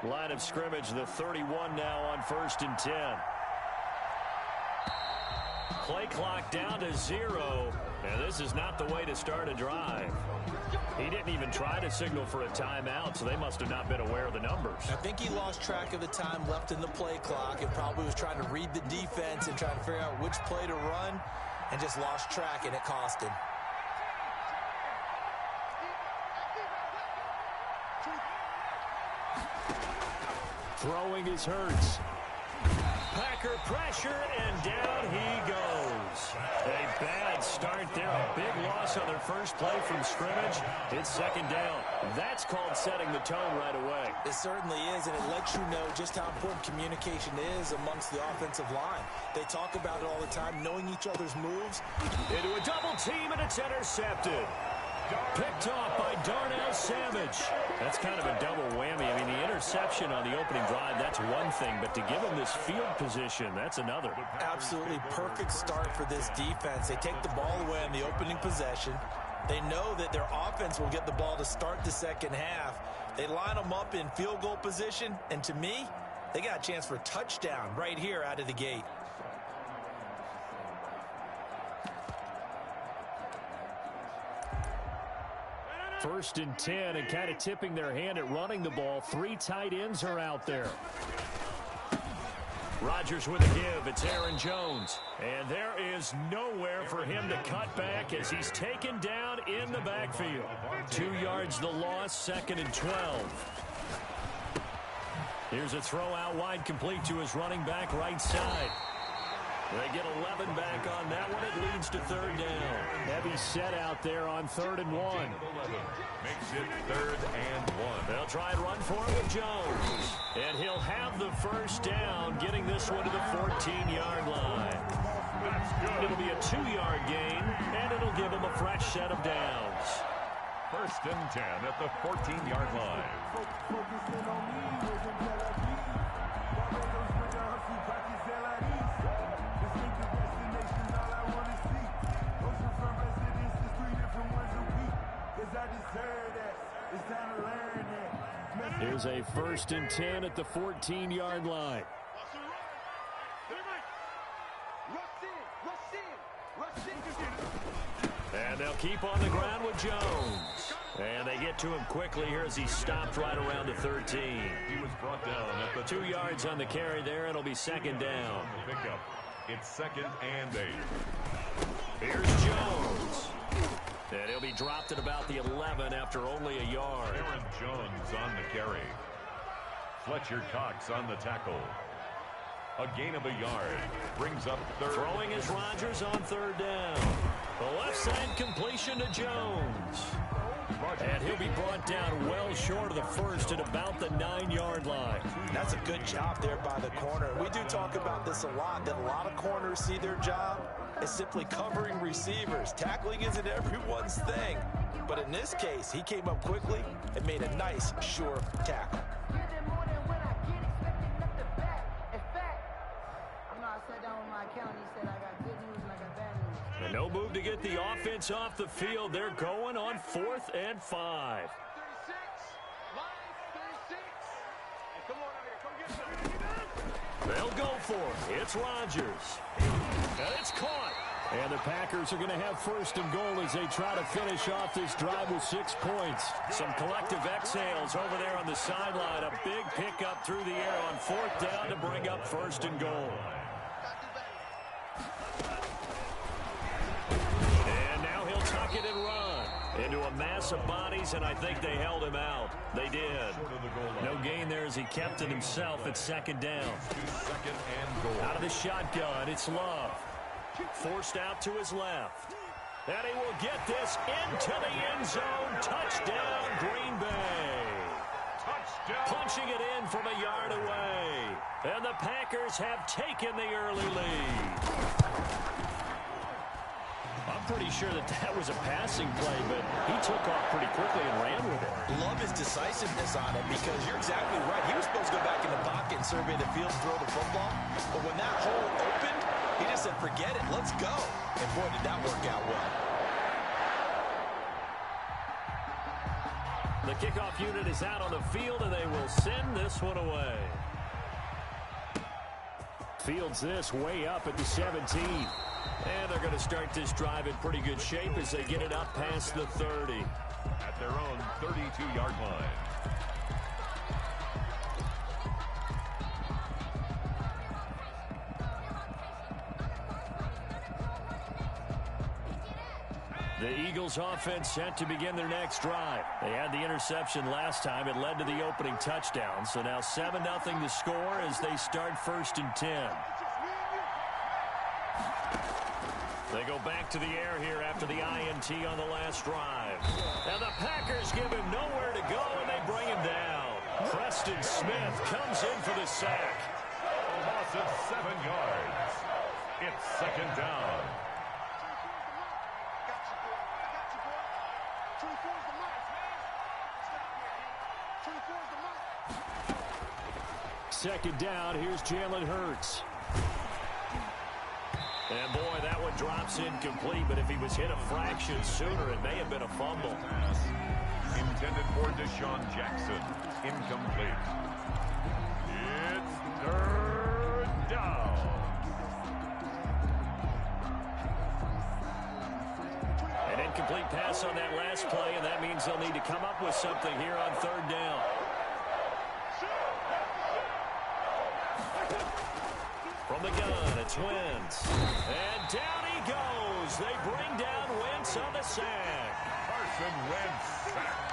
Line of scrimmage, the 31 now on 1st and 10. Play clock down to 0, and this is not the way to start a drive. He didn't even try to signal for a timeout, so they must have not been aware of the numbers. I think he lost track of the time left in the play clock and probably was trying to read the defense and trying to figure out which play to run and just lost track, and it cost him. Throwing is Hurts. Packer pressure, and down he goes. A bad start there. A big loss on their first play from scrimmage. It's second down. That's called setting the tone right away. It certainly is, and it lets you know just how important communication is amongst the offensive line. They talk about it all the time, knowing each other's moves. Into a double team, and it's intercepted. Picked off by Darnell Savage. That's kind of a double whammy. I mean, the interception on the opening drive, that's one thing, but to give him this field position, that's another. Absolutely perfect start for this defense. They take the ball away on the opening possession. They know that their offense will get the ball to start the second half. They line them up in field goal position, and to me, they got a chance for a touchdown right here out of the gate. First and 10, and kind of tipping their hand at running the ball. 3 tight ends are out there. Rodgers with a give. It's Aaron Jones. And there is nowhere for him to cut back as he's taken down in the backfield. 2 yards the loss, 2nd and 12. Here's a throw out wide, complete to his running back right side. They get 11 back on that one. It leads to 3rd down. Heavy set out there on 3rd and 1. Makes it 3rd and 1. They'll try and run for it with Jones. And he'll have the first down, getting this one to the 14-yard line. That's good. It'll be a 2-yard gain, and it'll give him a fresh set of downs. 1st and 10 at the 14-yard line. Here's a 1st and 10 at the 14-yard line. And they'll keep on the ground with Jones. And they get to him quickly here as he stopped right around the 13. He was brought down at the 2 yards on the carry there, and it'll be 2nd down. Pickup. It's 2nd and 8. Here's Jones. And he'll be dropped at about the 11 after only a yard. Aaron Jones on the carry. Fletcher Cox on the tackle. A gain of a yard. Brings up 3rd. Throwing is Rodgers on 3rd down. The left side completion to Jones. And he'll be brought down well short of the first at about the 9-yard line. That's a good job there by the corner. We do talk about this a lot, that a lot of corners see their job as simply covering receivers. Tackling isn't everyone's thing. But in this case, he came up quickly and made a nice, sure tackle. And no move to get the offense off the field. They're going on 4th and 5. They'll go for it. It's Rodgers. And it's caught. And the Packers are going to have 1st and goal as they try to finish off this drive with 6 points. Some collective exhales over there on the sideline. A big pickup through the air on 4th down to bring up 1st and goal. And now he'll tuck it and run into a mass of bodies, and I think they held him out. They did. No gain there as he kept it himself at 2nd down. 2nd and goal. Out of the shotgun, it's Love. Forced out to his left. And he will get this into the end zone. Touchdown, Green Bay. Touchdown. Punching it in from a yard away. And the Packers have taken the early lead. I'm pretty sure that was a passing play, but he took off pretty quickly and ran with it. Love his decisiveness on it because you're exactly right. He was supposed to go back in the pocket and survey the field and throw the football. But when that hole opened, he just said, forget it, let's go. And boy, did that work out well. The kickoff unit is out on the field, and they will send this one away. Fields this way up at the 17. And they're going to start this drive in pretty good shape as they get it up past the 30. At their own 32-yard line. The Eagles offense set to begin their next drive. They had the interception last time. It led to the opening touchdown. So now 7-0 to score as they start 1st and 10. They go back to the air here after the INT on the last drive. And the Packers give him nowhere to go, and they bring him down. Preston Smith comes in for the sack. A loss of 7 yards. It's 2nd down. Second down, here's Jalen Hurts. And boy, that one drops incomplete, but if he was hit a fraction sooner, it may have been a fumble. Pass intended for Deshaun Jackson. Incomplete. It's 3rd down. An incomplete pass on that last play, and that means they'll need to come up with something here on 3rd down. From the gun, it's Wentz. And down he goes. They bring down Wentz on the sack. Carson Wentz sacked.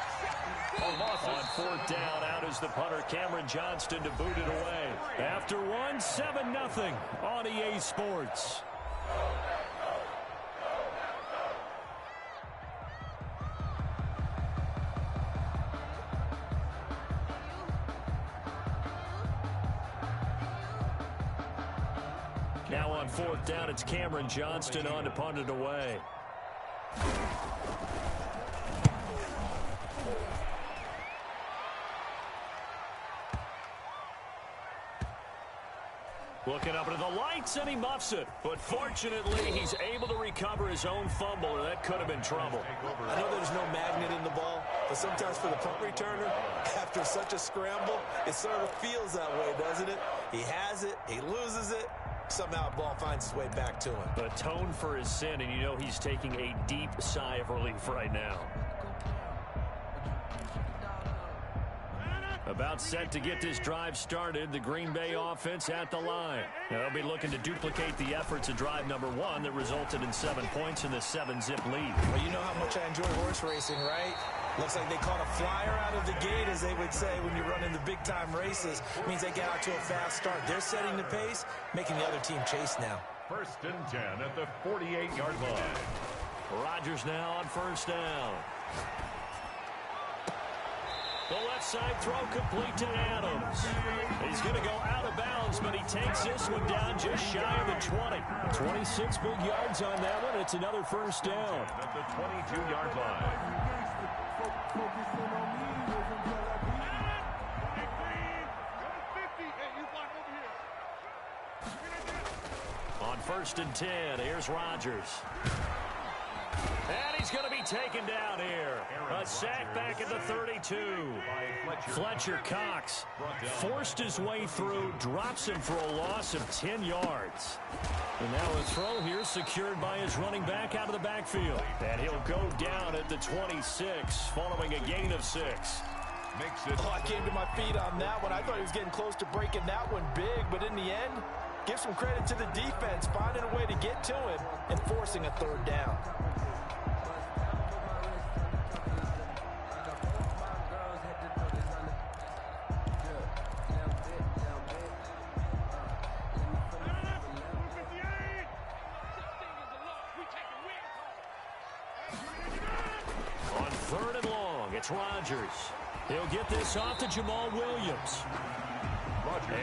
A loss on 4th down, out is the punter, Cameron Johnston, to boot it away. After one, 7-0 on EA Sports. Now on 4th down, it's Cameron Johnston on to punt it away. Looking up into the lights, and he muffs it. But fortunately, he's able to recover his own fumble, or that could have been trouble. I know there's no magnet in the ball, but sometimes for the punt returner, after such a scramble, it sort of feels that way, doesn't it? He has it, he loses it. Somehow the ball finds its way back to him. Atone for his sin, and you know he's taking a deep sigh of relief right now. About set to get this drive started, the Green Bay offense at the line. They'll be looking to duplicate the efforts of drive number 1 that resulted in 7 points in the 7-zip lead. Well, you know how much I enjoy horse racing, right? Looks like they caught a flyer out of the gate, as they would say when you run in the big-time races. Means they get out to a fast start. They're setting the pace, making the other team chase now. 1st and 10 at the 48-yard line. Rodgers now on 1st down. The left side throw complete to Adams. He's going to go out of bounds, but he takes this one down just shy of the 20. 26 big yards on that one. It's another 1st down. At the 22-yard line. On 1st and 10, here's Rodgers. And he's going to be taken down here. A sack back at the 32. Fletcher Cox forced his way through, drops him for a loss of 10 yards. And now a throw here secured by his running back out of the backfield. And he'll go down at the 26 following a gain of 6. I came to my feet on that one. I thought he was getting close to breaking that one big, but in the end, give some credit to the defense, finding a way to get to him and forcing a 3rd down. On 3rd and long, it's Rodgers. He'll get this off to Jamal Williams.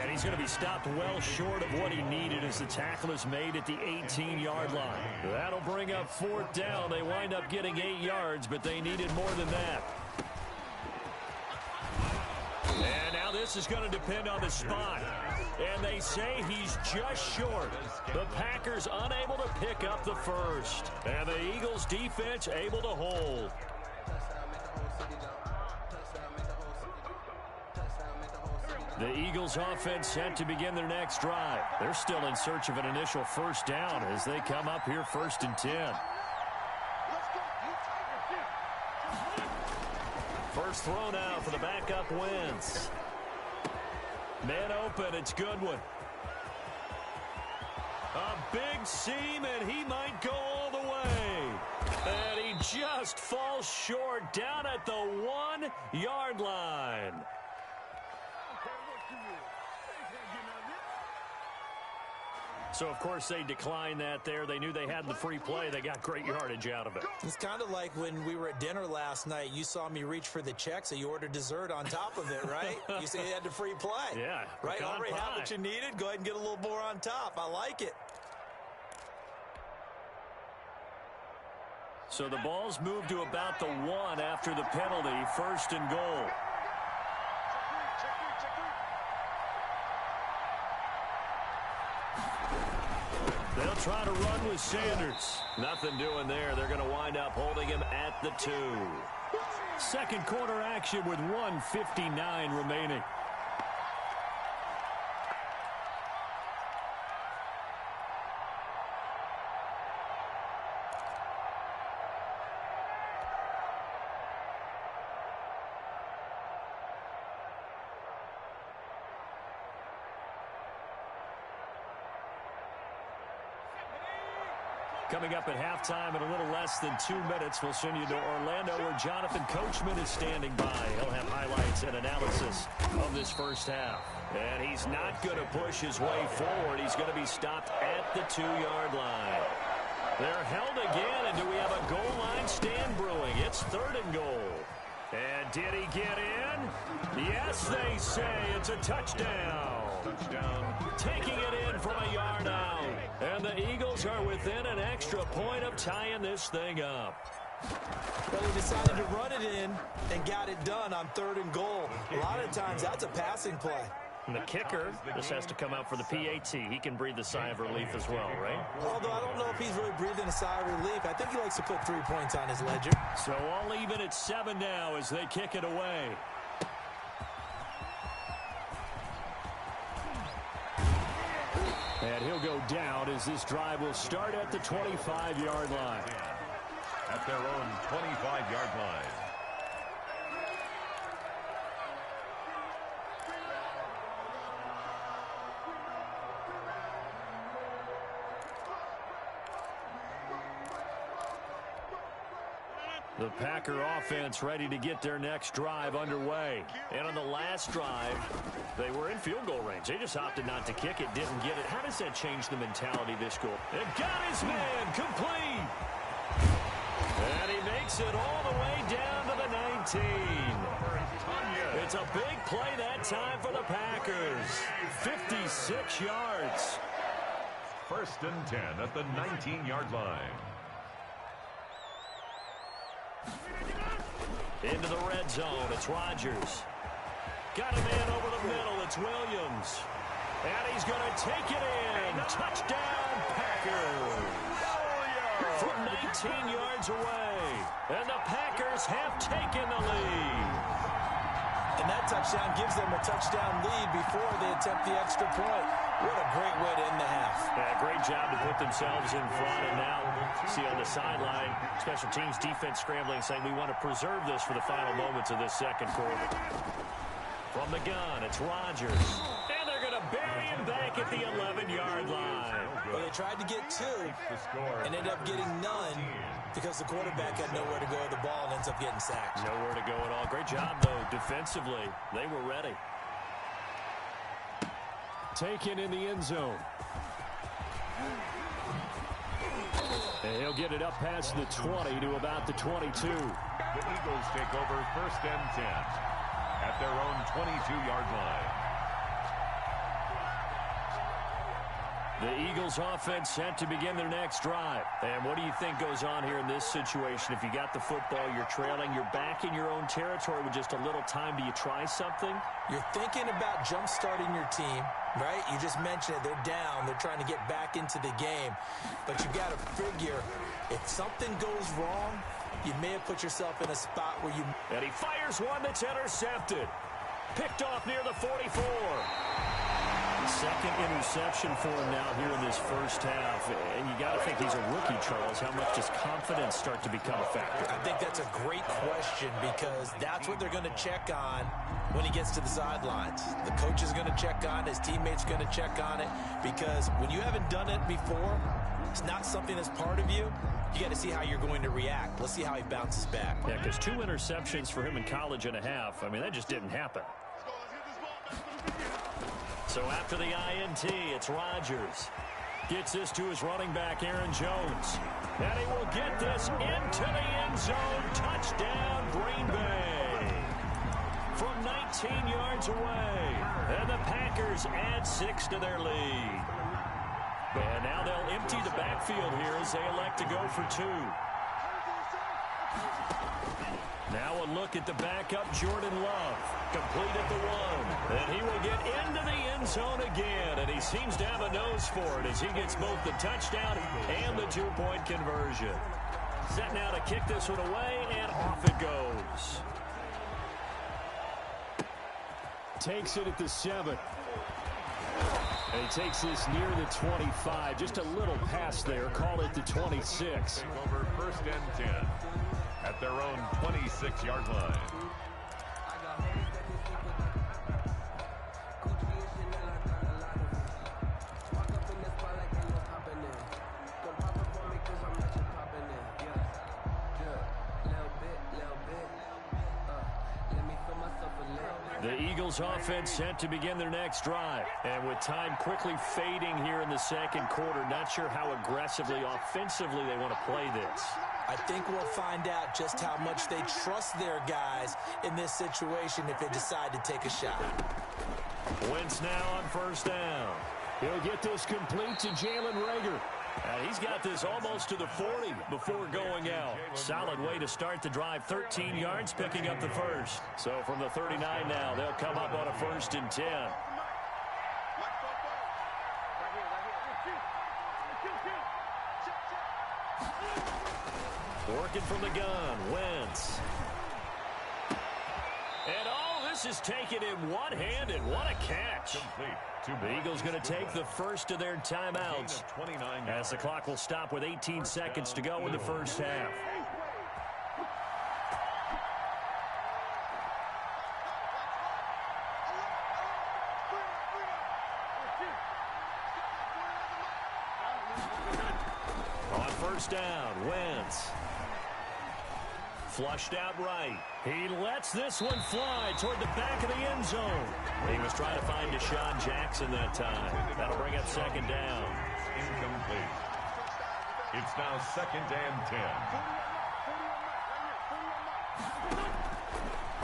And he's going to be stopped well short of what he needed as the tackle is made at the 18-yard line. That'll bring up 4th down. They wind up getting 8 yards, but they needed more than that. And now this is going to depend on the spot. And they say he's just short. The Packers unable to pick up the 1st. And the Eagles defense able to hold. The Eagles offense set to begin their next drive. They're still in search of an initial first down as they come up here 1st and 10. First throw now for the backup Wentz. Man open, it's Goodwin. A big seam, and he might go all the way. And he just falls short down at the 1-yard line. So, of course, they declined that there. They knew they had the free play. They got great yardage out of it. It's kind of like when we were at dinner last night. You saw me reach for the check, so you ordered dessert on top of it, right? You said you had the free play. Yeah. Right? Already had what you needed. Go ahead and get a little more on top. I like it. So the ball's moved to about the 1 after the penalty. 1st and goal. They'll try to run with Sanders. Nothing doing there. They're going to wind up holding him at the 2. Second quarter action with 1:59 remaining. Coming up at halftime in a little less than 2 minutes, we'll send you to Orlando where Jonathan Coachman is standing by. He'll have highlights and analysis of this first half. And he's not going to push his way forward. He's going to be stopped at the 2-yard line. They're held again, and do we have a goal line stand brewing? It's 3rd and goal. And did he get in? Yes, they say it's a touchdown. Touchdown. Taking it in from a yard out. And the Eagles are within an extra point of tying this thing up. Well, he decided to run it in and got it done on 3rd and goal. A lot of times that's a passing play. And the kicker, this has to come out for the PAT. He can breathe a sigh of relief as well, right? Although I don't know if he's really breathing a sigh of relief. I think he likes to put 3 points on his ledger. So all even at 7 now as they kick it away. And he'll go down as this drive will start at the 25-yard line. At their own 25-yard line. The Packer offense ready to get their next drive underway. And on the last drive, they were in field goal range. They just opted not to kick it, didn't get it. How does that change the mentality this goal? And got his man complete. And he makes it all the way down to the 19. It's a big play that time for the Packers. 56 yards. 1st and 10 at the 19-yard line. Into the red zone, it's Rodgers. Got a man over the middle, it's Williams. And he's going to take it in. Touchdown, Packers. From 19 yards away. And the Packers have taken the lead. And that touchdown gives them a touchdown lead before they attempt the extra point. What a great way to end the half. Yeah, great job to put themselves in front. And now, see on the sideline, special teams defense scrambling, saying we want to preserve this for the final moments of this second quarter. From the gun, it's Rodgers. And they're going to bury him back at the 11-yard line. Well, they tried to get 2 and ended up getting none because the quarterback had nowhere to go with the ball and ends up getting sacked. Nowhere to go at all. Great job, though, defensively. They were ready. Taken in the end zone. And he'll get it up past the 20 to about the 22. The Eagles take over 1st and 10 at their own 22-yard line. The Eagles offense set to begin their next drive. And what do you think goes on here in this situation? If you got the football, you're trailing, you're back in your own territory with just a little time. Do you try something? You're thinking about jump-starting your team, right? You just mentioned it. They're down. They're trying to get back into the game. But you got to figure, if something goes wrong, you may have put yourself in a spot where you... And he fires one that's intercepted. Picked off near the 44. Second interception for him now here in this first half. And you got to think he's a rookie, Charles. How much does confidence start to become a factor? I think that's a great question because that's what they're going to check on when he gets to the sidelines. The coach is going to check on it. His teammates going to check on it because when you haven't done it before, it's not something that's part of you. You got to see how you're going to react. Let's see how he bounces back. Yeah, because 2 interceptions for him in college and a half. I mean, that just didn't happen. So after the INT, it's Rodgers. Gets this to his running back, Aaron Jones. And he will get this into the end zone. Touchdown, Green Bay. From 19 yards away. And the Packers add 6 to their lead. And now they'll empty the backfield here as they elect to go for 2. Now a look at the backup, Jordan Love. Complete at the 1. And he will get into the end zone again. And he seems to have a nose for it as he gets both the touchdown and the 2-point conversion. Set now to kick this one away, and off it goes. Takes it at the 7. And he takes this near the 25. Just a little pass there. Call it the 26. Take over first and 10 at their own 26-yard line. The Eagles offense set to begin their next drive. And with time quickly fading here in the second quarter, not sure how aggressively, offensively they want to play this. I think we'll find out just how much they trust their guys in this situation if they decide to take a shot. Wentz now on first down. He'll get this complete to Jalen Reagor. And he's got this almost to the 40 before going out. Solid way to start the drive. 13 yards, picking up the first. So from the 39 now, they'll come up on a 1st and 10. Working from the gun, Wentz. And this is taken in one hand, and what a catch. The Eagles going to take the first of their timeouts as the clock will stop with 18 seconds to go in the first half. On first down, Wentz. Flushed out right. He lets this one fly toward the back of the end zone. He was trying to find Deshaun Jackson that time. That'll bring up second down. Incomplete. It's now 2nd and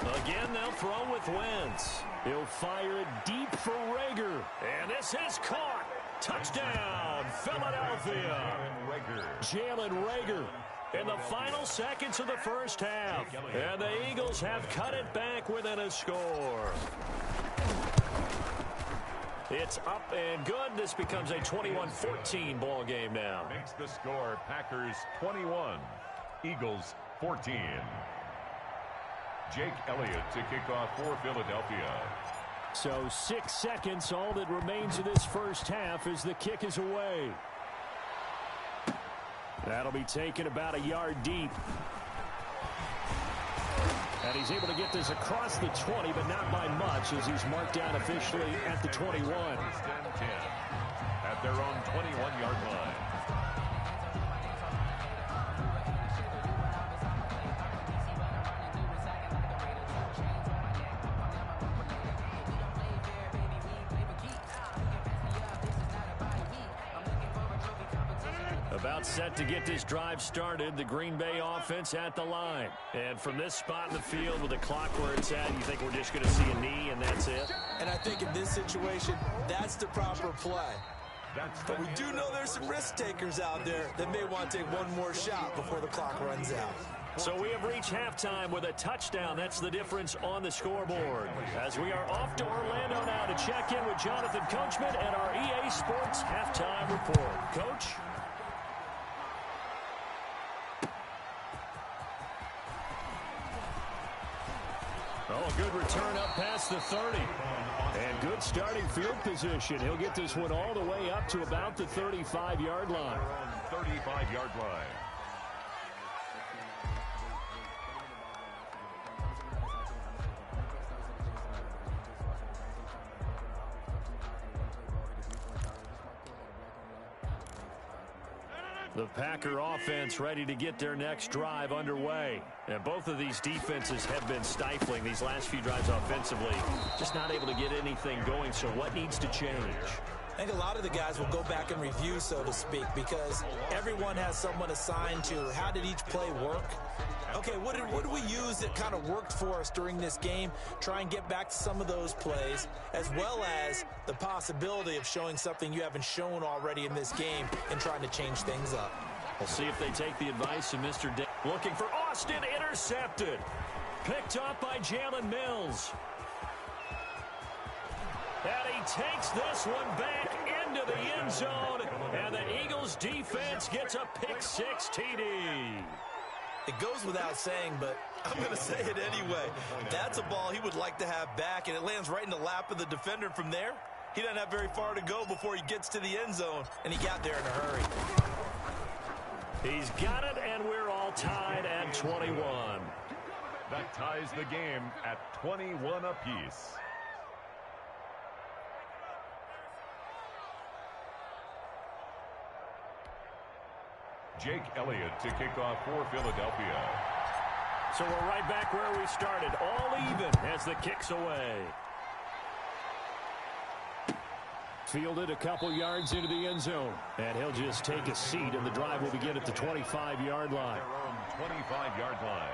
10. Again, they'll throw with Wentz. He'll fire it deep for Reagor. And this is caught. Touchdown, Philadelphia. Jalen Reagor. In the final seconds of the first half. And the Eagles have cut it back within a score. It's up and good. This becomes a 21-14 ball game now. Makes the score Packers 21, Eagles 14. Jake Elliott to kick off for Philadelphia. So 6 seconds, all that remains of this first half as the kick is away. That'll be taken about a yard deep. And he's able to get this across the 20, but not by much as he's marked down officially at the 21. 1st and 10 at their own 21-yard line. About set to get this drive started. The Green Bay offense at the line. And from this spot in the field with the clock where it's at, you think we're just going to see a knee and that's it? And I think in this situation, that's the proper play. But we do know there's some risk takers out there that may want to take one more shot before the clock runs out. So we have reached halftime with a touchdown. That's the difference on the scoreboard. As we are off to Orlando now to check in with Jonathan Coachman and our EA Sports halftime report. Coach? Oh, a good return up past the 30. And good starting field position. He'll get this one all the way up to about the 35-yard line. 35-yard line. The Packer offense ready to get their next drive underway. And both of these defenses have been stifling these last few drives offensively. Just not able to get anything going, so what needs to change? I think a lot of the guys will go back and review, so to speak, because everyone has someone assigned to how did each play work. Okay, what did we use that kind of worked for us during this game? Try and get back to some of those plays, as well as the possibility of showing something you haven't shown already in this game and trying to change things up. We'll see if they take the advice of Mr. Day. Looking for Austin, intercepted. Picked up by Jalen Mills. And he takes this one back into the end zone, and the Eagles defense gets a pick-six TD. It goes without saying, but I'm going to say it anyway. That's a ball he would like to have back, and it lands right in the lap of the defender. From there, he doesn't have very far to go before he gets to the end zone, and he got there in a hurry. He's got it, and we're all tied at 21. That ties the game at 21 apiece. Jake Elliott to kick off for Philadelphia. So we're right back where we started, all even as the kick's away. Fielded a couple yards into the end zone, and he'll just take a seat, and the drive will begin at the 25-yard line. Their own 25-yard line.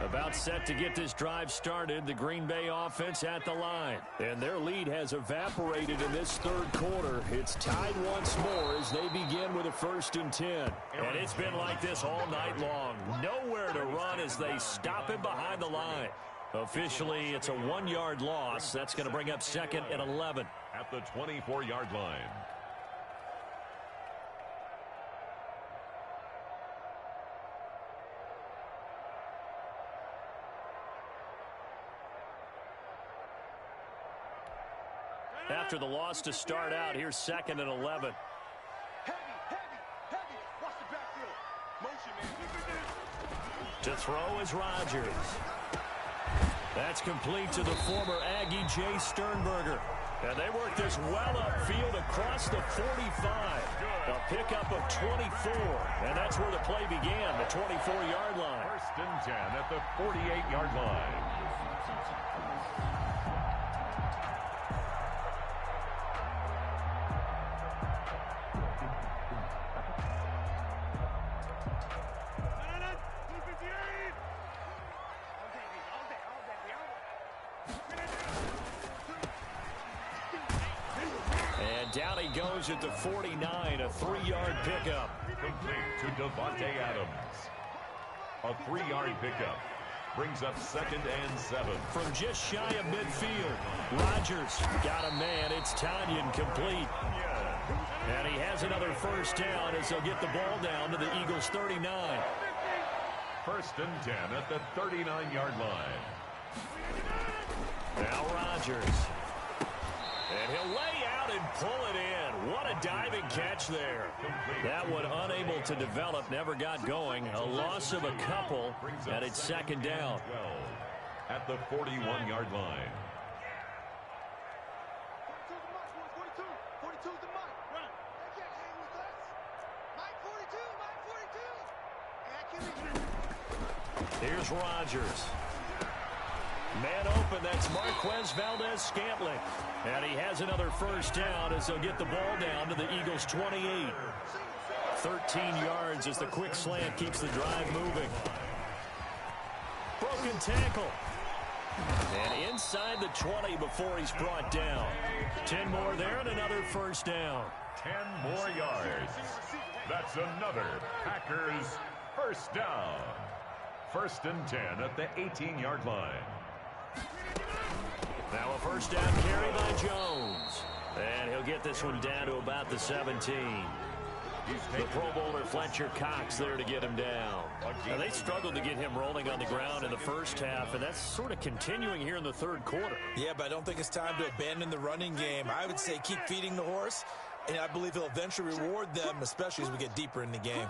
About set to get this drive started, the Green Bay offense at the line. And their lead has evaporated in this third quarter. It's tied once more as they begin with a 1st and 10. And it's been like this all night long. Nowhere to run as they stop him behind the line. Officially, it's a 1-yard loss. That's going to bring up 2nd and 11. At the 24-yard line. After the loss to start out, here's 2nd and 11. Heavy. Watch the backfield. Motion, man. To throw is Rodgers. That's complete to the former Aggie, Jay Sternberger. And they work this well upfield across the 45. A pickup of 24. And that's where the play began, the 24-yard line. 1st and 10 at the 48-yard line. Down he goes at the 49, a 3-yard pickup. Complete to Devontae Adams. A 3-yard pickup brings up 2nd and 7. From just shy of midfield, Rodgers got a man. It's Tanyan complete. And he has another 1st down as they'll get the ball down to the Eagles' 39. 1st and 10 at the 39-yard line. Now Rodgers. And he'll lay out and pull it in. What a diving catch there. That one unable to develop, never got going. A loss of a couple, and it's 2nd down. At the 41-yard line. 42's the mark. Run. They can't hang with us. Mike 42. Here's Rodgers. Man open, that's Marquez Valdez-Scantling. And he has another 1st down as they'll get the ball down to the Eagles' 28. 13 yards as the quick slant keeps the drive moving. Broken tackle. And inside the 20 before he's brought down. 10 more there and another first down. 10 more yards. That's another Packers first down. 1st and 10 at the 18-yard line. Now a first down carry by Jones. And he'll get this one down to about the 17. The Pro Bowler Fletcher Cox there to get him down. Now they struggled to get him rolling on the ground in the first half, and that's sort of continuing here in the third quarter. Yeah, but I don't think it's time to abandon the running game. I would say keep feeding the horse, and I believe he'll eventually reward them, especially as we get deeper in the game.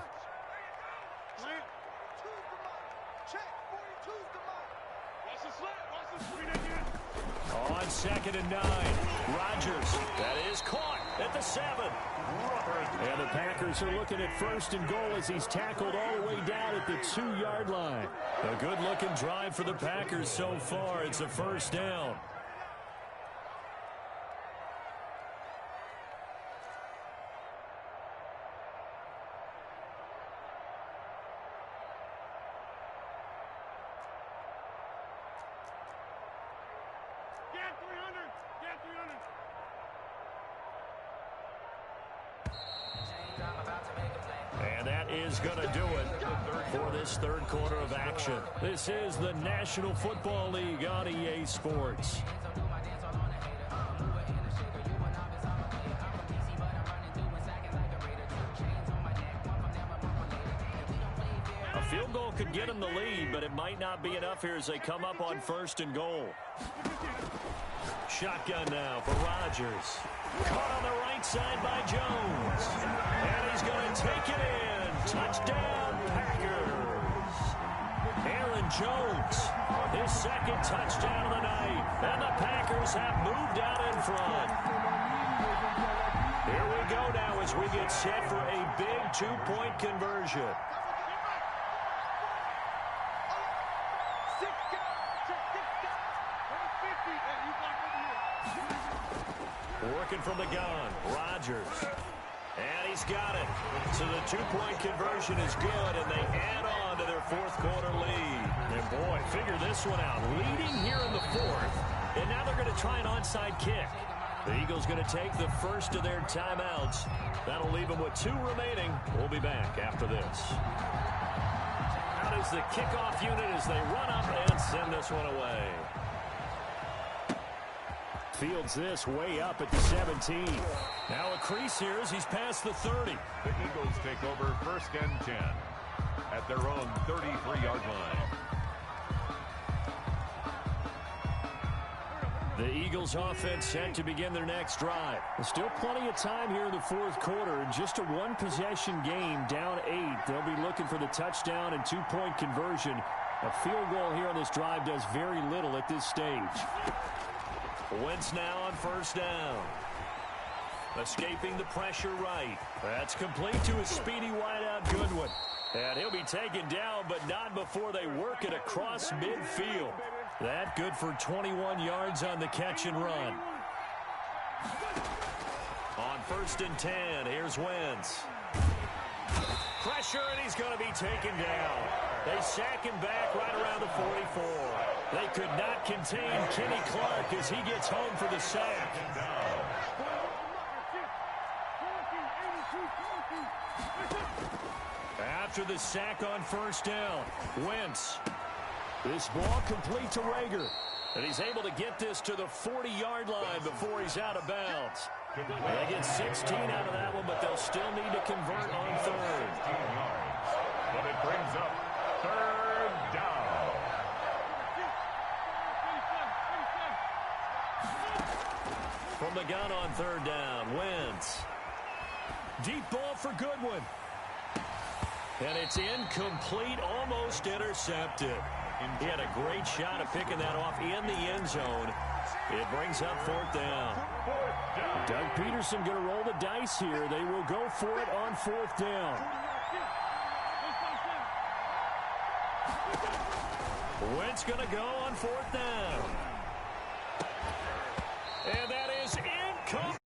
On 2nd and 9, Rodgers. That is caught at the 7. And the Packers are looking at 1st and goal as he's tackled all the way down at the 2-yard line. A good-looking drive for the Packers so far. It's a first down. And that is going to do it for this third quarter of action. This is the National Football League on EA Sports. A field goal could get them the lead, but it might not be enough here as they come up on 1st and goal. Shotgun now for Rodgers. Caught on the right side by Jones. And he's going to take it in. Touchdown, Packers. Aaron Jones, his 2nd touchdown of the night. And the Packers have moved out in front. Here we go now as we get set for a big 2-point conversion. Working from the gun, Rodgers. And he's got it. So the 2-point conversion is good, and they add on to their 4th quarter lead. And boy, figure this one out. Leading here in the 4th, and now they're going to try an onside kick. The Eagles going to take the first of their timeouts. That'll leave them with 2 remaining. We'll be back after this. Out is the kickoff unit as they run up and send this one away. Fields this way up at the 17. Now a crease here as he's past the 30. The Eagles take over 1st and 10 at their own 33-yard line. The Eagles offense set to begin their next drive. There's still plenty of time here in the 4th quarter. In just a 1-possession game, down 8. They'll be looking for the touchdown and 2-point conversion. A field goal here on this drive does very little at this stage. Wentz now on 1st down. Escaping the pressure right. That's complete to his speedy wideout Goodwin. And he'll be taken down, but not before they work it across midfield. That good for 21 yards on the catch and run. On 1st and 10, here's Wentz. Pressure, and he's going to be taken down. They sack him back right around the 44. They could not contain Kenny Clark as he gets home for the sack. After the sack on 1st down, Wentz. This ball complete to Rager. And he's able to get this to the 40-yard line before he's out of bounds. They get 16 out of that one, but they'll still need to convert on 3rd. But it brings up 3rd down. From the gun on 3rd down, Wentz. Deep ball for Goodwin. And it's incomplete, almost intercepted. He had a great shot at picking that off in the end zone. It brings up 4th down. Doug Peterson going to roll the dice here. They will go for it on 4th down. Wentz going to go on 4th down. And that is incomplete.